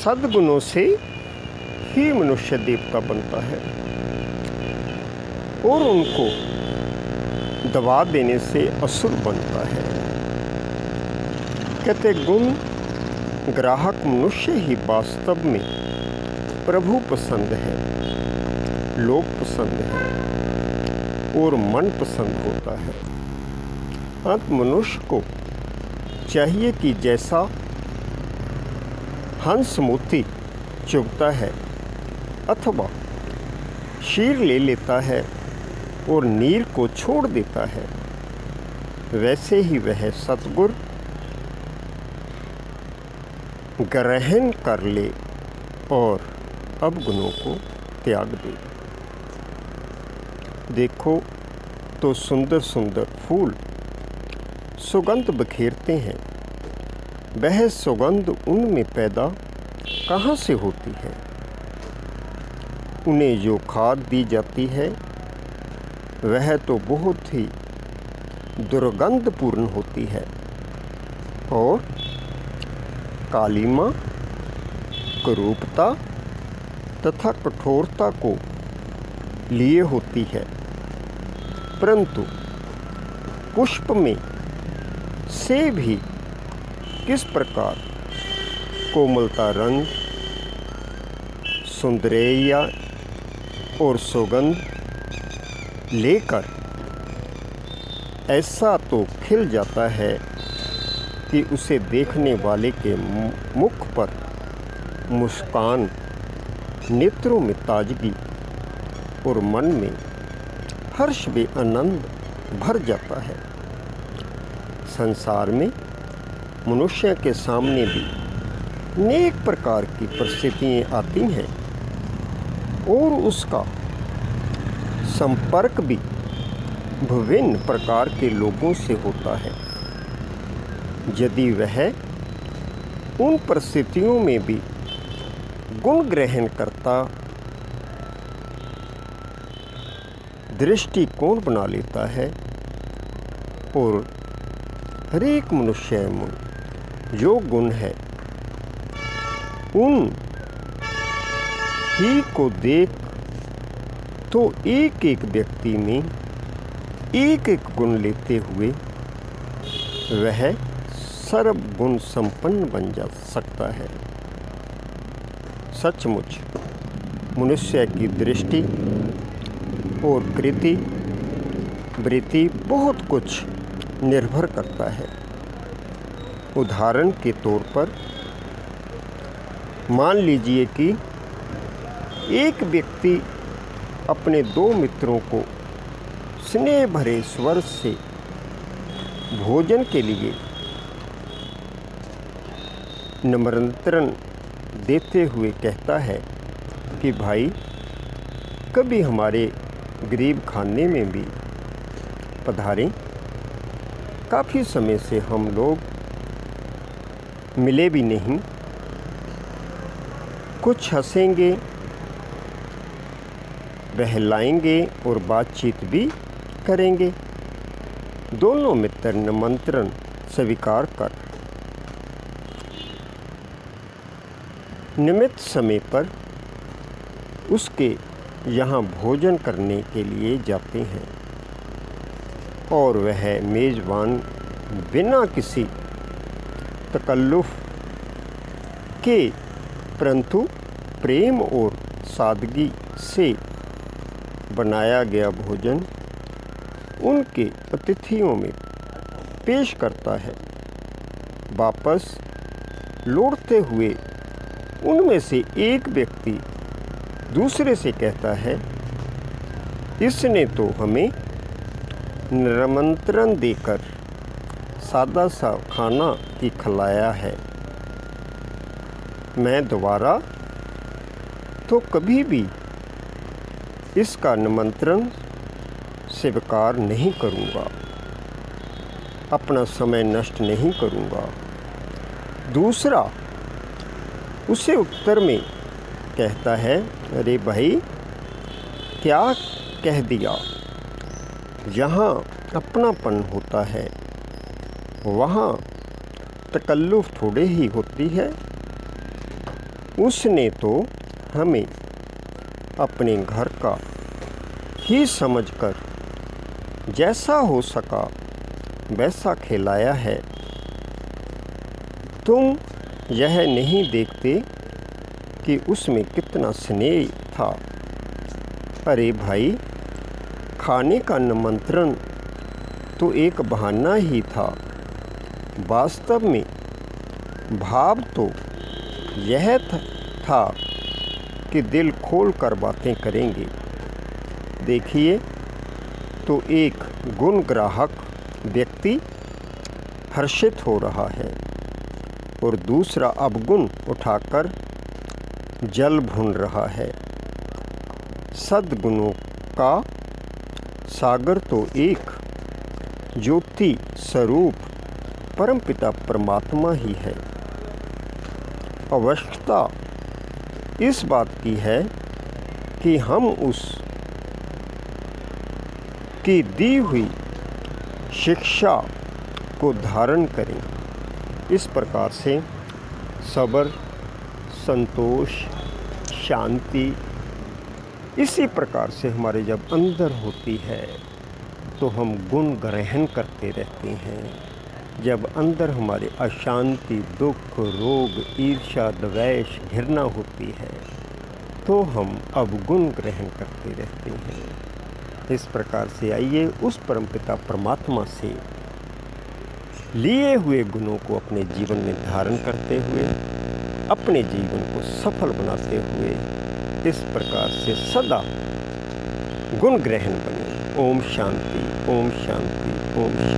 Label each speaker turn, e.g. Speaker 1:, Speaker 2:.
Speaker 1: सद्गुणों से ही मनुष्य देवता बनता है और उनको दबा देने से असुर बनता है। कहते गुण ग्राहक मनुष्य ही वास्तव में प्रभु पसंद है, लोक पसंद है और मन पसंद होता है। अंत मनुष्य को चाहिए कि जैसा हंस मोती चुगता है अथवा शीर ले लेता है और नीर को छोड़ देता है, वैसे ही वह सतगुर ग्रहण कर ले और अवगुणों को त्याग दे। देखो तो सुंदर सुंदर फूल सुगंध बखेरते हैं, वह सुगंध उनमें पैदा कहाँ से होती है? उन्हें जो खाद दी जाती है वह तो बहुत ही दुर्गंधपूर्ण होती है और कालिमा, कुरूपता तथा कठोरता को लिए होती है, परंतु पुष्प में से भी किस प्रकार कोमलता, रंग, सौंदर्य और सुगंध लेकर ऐसा तो खिल जाता है कि उसे देखने वाले के मुख पर मुस्कान, नेत्रों में ताजगी और मन में हर्ष व आनंद भर जाता है। संसार में मनुष्य के सामने भी अनेक प्रकार की परिस्थितियाँ आती हैं और उसका संपर्क भी विभिन्न प्रकार के लोगों से होता है। यदि वह उन परिस्थितियों में भी गुण ग्रहण करता दृष्टिकोण बना लेता है और हर एक मनुष्य में जो गुण है उन ही को देख तो एक एक व्यक्ति में एक एक गुण लेते हुए वह सर्व गुण संपन्न बन जा सकता है। सचमुच मनुष्य की दृष्टि और कृति वृत्ति बहुत कुछ निर्भर करता है। उदाहरण के तौर पर मान लीजिए कि एक व्यक्ति अपने दो मित्रों को स्नेह भरे स्वर से भोजन के लिए निमंत्रण देते हुए कहता है कि भाई कभी हमारे गरीब खाने में भी पधारें, काफ़ी समय से हम लोग मिले भी नहीं, कुछ हंसेंगे, बहलाएंगे और बातचीत भी करेंगे। दोनों मित्र निमंत्रण स्वीकार कर नियमित समय पर उसके यहाँ भोजन करने के लिए जाते हैं और वह मेज़बान बिना किसी तकल्लुफ़ के परंतु प्रेम और सादगी से बनाया गया भोजन उनके अतिथियों में पेश करता है। वापस लौटते हुए उनमें से एक व्यक्ति दूसरे से कहता है, इसने तो हमें निमंत्रण देकर सादा सा खाना ही खिलाया है, मैं दोबारा तो कभी भी इसका निमंत्रण स्वीकार नहीं करूँगा, अपना समय नष्ट नहीं करूँगा। दूसरा उसे उत्तर में कहता है, अरे भाई क्या कह दिया, जहाँ अपनापन होता है वहाँ तकल्लुफ़ थोड़े ही होती है। उसने तो हमें अपने घर का ही समझकर जैसा हो सका वैसा खिलाया है। तुम यह नहीं देखते कि उसमें कितना स्नेह था। अरे भाई, खाने का निमंत्रण तो एक बहाना ही था। वास्तव में भाव तो यह था कि दिल खोल कर बातें करेंगे। देखिए तो एक गुण ग्राहक व्यक्ति हर्षित हो रहा है और दूसरा अवगुण उठाकर जल भून रहा है। सद्गुणों का सागर तो एक ज्योति स्वरूप परमपिता परमात्मा ही है। आवश्यकता इस बात की है कि हम उस की दी हुई शिक्षा को धारण करें। इस प्रकार से सब्र, संतोष, शांति इसी प्रकार से हमारे जब अंदर होती है तो हम गुण ग्रहण करते रहते हैं। जब अंदर हमारे अशांति, दुख, रोग, ईर्ष्या, द्वेष, घृणा होती है तो हम अवगुण ग्रहण करते रहते हैं। इस प्रकार से आइए उस परमपिता परमात्मा से लिए हुए गुणों को अपने जीवन में धारण करते हुए अपने जीवन को सफल बनाते हुए इस प्रकार से सदा गुण ग्रहण बने। ओम शांति, ओम शांति, ओम शांति।